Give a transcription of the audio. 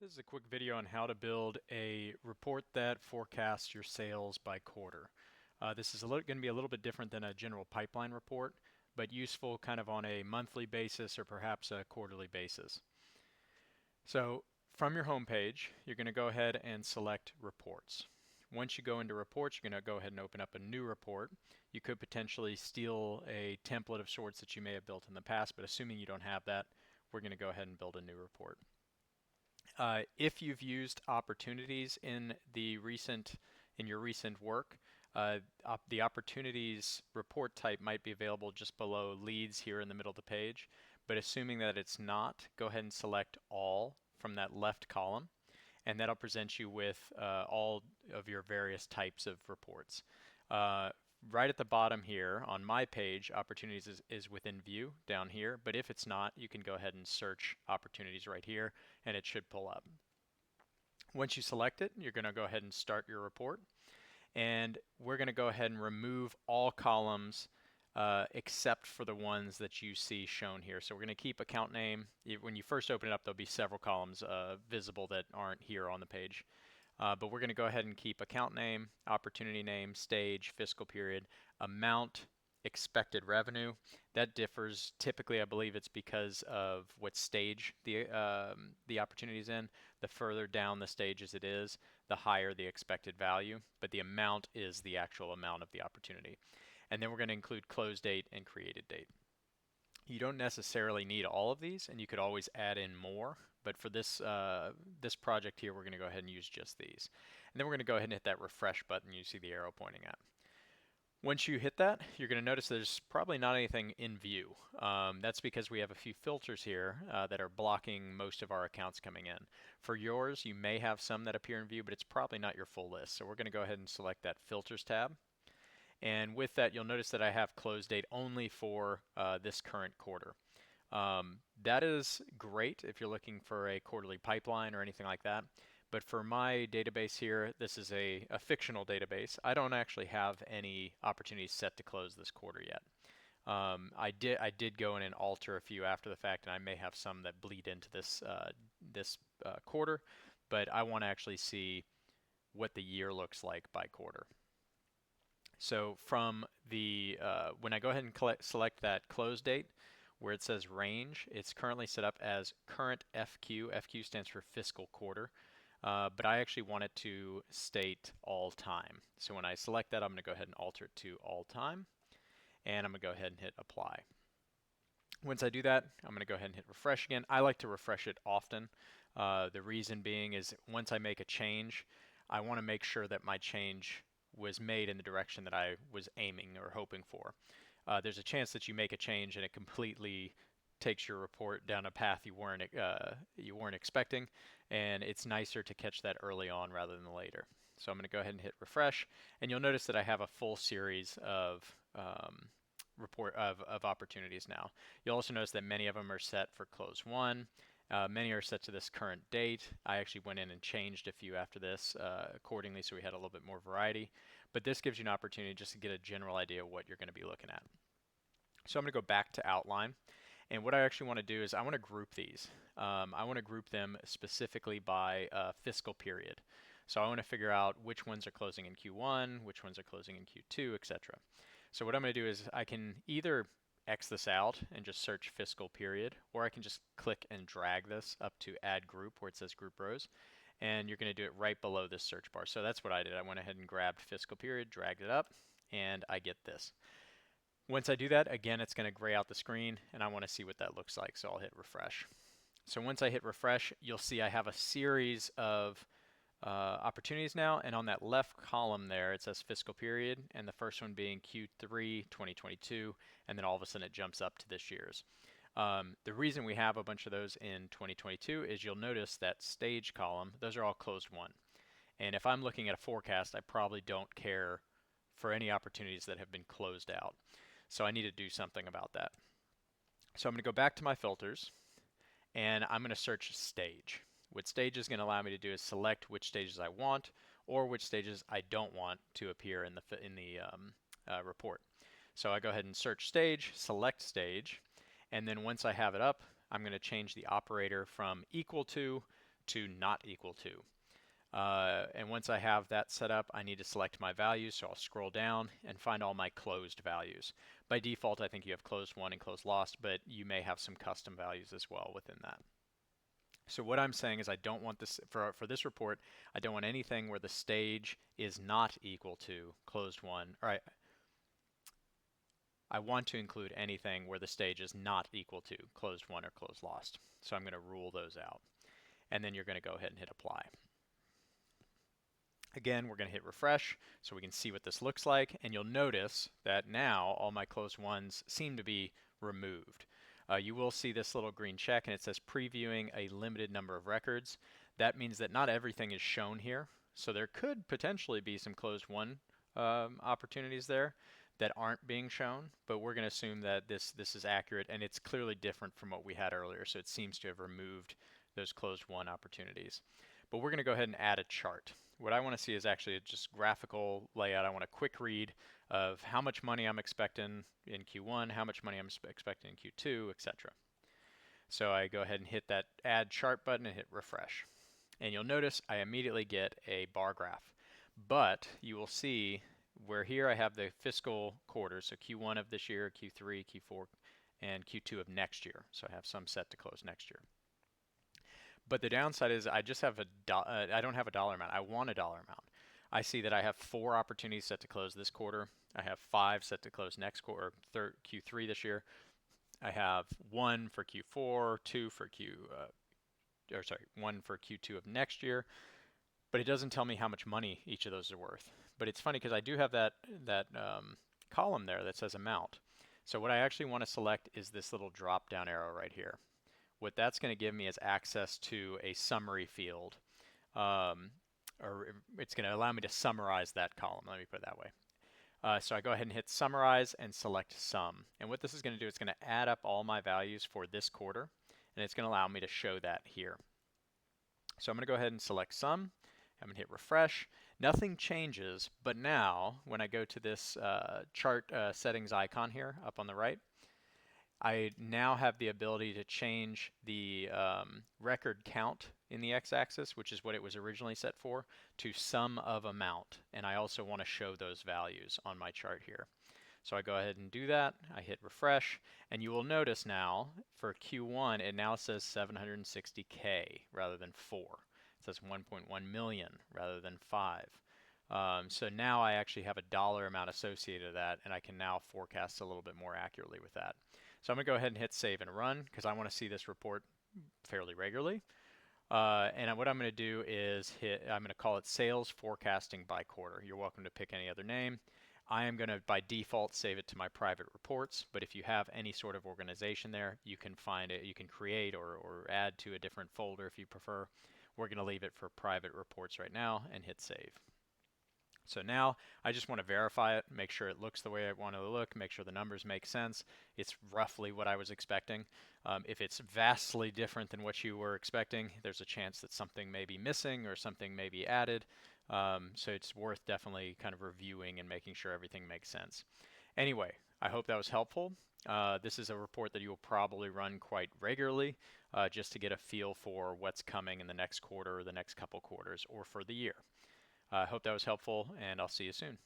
This is a quick video on how to build a report that forecasts your sales by quarter. This is going to be a little bit different than a general pipeline report, but useful kind of on a monthly basis or perhaps a quarterly basis. So from your home page, you're going to go ahead and select Reports. Once you go into Reports, you're going to go ahead and open up a new report. You could potentially steal a template of sorts that you may have built in the past, but assuming you don't have that, we're going to go ahead and build a new report. If you've used opportunities in your recent work, the opportunities report type might be available just below leads here in the middle of the page. But assuming that it's not, go ahead and select all from that left column, and that'll present you with all of your various types of reports. Right at the bottom here on my page, opportunities is within view down here, but if it's not, you can go ahead and search opportunities right here and it should pull up. Once you select it, you're going to go ahead and start your report, and we're going to go ahead and remove all columns except for the ones that you see shown here. So we're going to keep account name. When you first open it up, there'll be several columns visible that aren't here on the page. But we're going to go ahead and keep account name, opportunity name, stage, fiscal period, amount, expected revenue. That differs. Typically, I believe it's because of what stage the opportunity is in. The further down the stage as it is, the higher the expected value. But the amount is the actual amount of the opportunity. And then we're going to include close date and created date. You don't necessarily need all of these, and you could always add in more, but for this this project here, we're going to go ahead and use just these. And then we're going to go ahead and hit that refresh button you see the arrow pointing at. Once you hit that, you're going to notice there's probably not anything in view. That's because we have a few filters here that are blocking most of our accounts coming in. For yours, you may have some that appear in view, but it's probably not your full list. So we're going to go ahead and select that Filters tab. And with that, you'll notice that I have close date only for this current quarter. That is great if you're looking for a quarterly pipeline or anything like that. But for my database here, this is a fictional database. I don't actually have any opportunities set to close this quarter yet. I did go in and alter a few after the fact, and I may have some that bleed into this quarter. But I want to actually see what the year looks like by quarter. So from the when I go ahead and select that close date, where it says range, it's currently set up as current FQ. FQ stands for fiscal quarter, but I actually want it to state all time. So when I select that, I'm going to go ahead and alter it to all time, and I'm going to go ahead and hit apply. Once I do that, I'm going to go ahead and hit refresh again. I like to refresh it often. The reason being is once I make a change, I want to make sure that my change was made in the direction that I was aiming or hoping for. There's a chance that you make a change and it completely takes your report down a path you weren't expecting, and it's nicer to catch that early on rather than later. So I'm going to go ahead and hit refresh, and you'll notice that I have a full series of opportunities now. You'll also notice that many of them are set for close one. Many are set to this current date. I actually went in and changed a few after this accordingly, so we had a little bit more variety. But this gives you an opportunity just to get a general idea of what you're going to be looking at. So I'm going to go back to outline. And what I actually want to do is I want to group these. I want to group them specifically by fiscal period. So I want to figure out which ones are closing in Q1, which ones are closing in Q2, etc. So what I'm going to do is I can either X this out and just search fiscal period, or I can just click and drag this up to add group where it says group rows, and you're going to do it right below this search bar. So that's what I did. I went ahead and grabbed fiscal period, dragged it up, and I get this. Once I do that, again, it's going to gray out the screen, and I want to see what that looks like, so I'll hit refresh. So once I hit refresh, you'll see I have a series of opportunities now, and on that left column there it says fiscal period, and the first one being Q3 2022, and then all of a sudden it jumps up to this year's. The reason we have a bunch of those in 2022 is you'll notice that stage column, those are all closed one. And if I'm looking at a forecast, I probably don't care for any opportunities that have been closed out. So I need to do something about that. So I'm going to go back to my filters, and I'm going to search stage. What stage is going to allow me to do is select which stages I want or which stages I don't want to appear in the report. So I go ahead and search stage, select stage, and then once I have it up, I'm going to change the operator from equal to to not equal to. And once I have that set up, I need to select my values, so I'll scroll down and find all my closed values. By default, I think you have closed won and closed lost, but you may have some custom values as well within that. So what I'm saying is I don't want this, for this report, I don't want anything where the stage is not equal to closed won, or I want to include anything where the stage is not equal to closed won or closed lost. So I'm going to rule those out. And then you're going to go ahead and hit apply. Again, we're going to hit refresh so we can see what this looks like, and you'll notice that now all my closed ones seem to be removed. You will see this little green check, and it says previewing a limited number of records. That means that not everything is shown here, so there could potentially be some closed won opportunities there that aren't being shown, but we're going to assume that this is accurate, and it's clearly different from what we had earlier, so it seems to have removed those closed won opportunities. But we're going to go ahead and add a chart. What I want to see is actually just graphical layout. I want a quick read of how much money I'm expecting in Q1, how much money I'm expecting in Q2, etc. So I go ahead and hit that add chart button and hit refresh. And you'll notice I immediately get a bar graph. But you will see where here I have the fiscal quarters, so Q1 of this year, Q3, Q4, and Q2 of next year. So I have some set to close next year. But the downside is I just have I don't have a dollar amount. I want a dollar amount. I see that I have 4 opportunities set to close this quarter. I have 5 set to close next quarter, Q3 this year. I have 1 for Q4, 2 for one for Q2 of next year. But it doesn't tell me how much money each of those are worth. But it's funny because I do have that column there that says amount. So what I actually want to select is this little drop down arrow right here. What that's going to give me is access to a summary field, or it's going to allow me to summarize that column. Let me put it that way. So I go ahead and hit summarize and select sum. And what this is going to do, it's going to add up all my values for this quarter, and it's going to allow me to show that here. So I'm going to go ahead and select sum. I'm going to hit refresh. Nothing changes, but now when I go to this chart settings icon here up on the right, I now have the ability to change the record count in the x-axis, which is what it was originally set for, to sum of amount. And I also want to show those values on my chart here. So I go ahead and do that. I hit refresh, and you will notice now for Q1 it now says 760K rather than 4. It says 1.1 million rather than 5. So now I actually have a dollar amount associated to that, and I can now forecast a little bit more accurately with that. So I'm going to go ahead and hit save and run because I want to see this report fairly regularly. And what I'm going to do is I'm going to call it Sales Forecasting by Quarter. You're welcome to pick any other name. I am going to, by default, save it to my private reports, but if you have any sort of organization there, you can find it, you can create or add to a different folder if you prefer. We're going to leave it for private reports right now and hit save. So now I just want to verify it, make sure it looks the way I want it to look, make sure the numbers make sense. It's roughly what I was expecting. If it's vastly different than what you were expecting, there's a chance that something may be missing or something may be added. So it's worth definitely kind of reviewing and making sure everything makes sense. Anyway, I hope that was helpful. This is a report that you will probably run quite regularly just to get a feel for what's coming in the next quarter or the next couple quarters or for the year. I hope that was helpful, and I'll see you soon.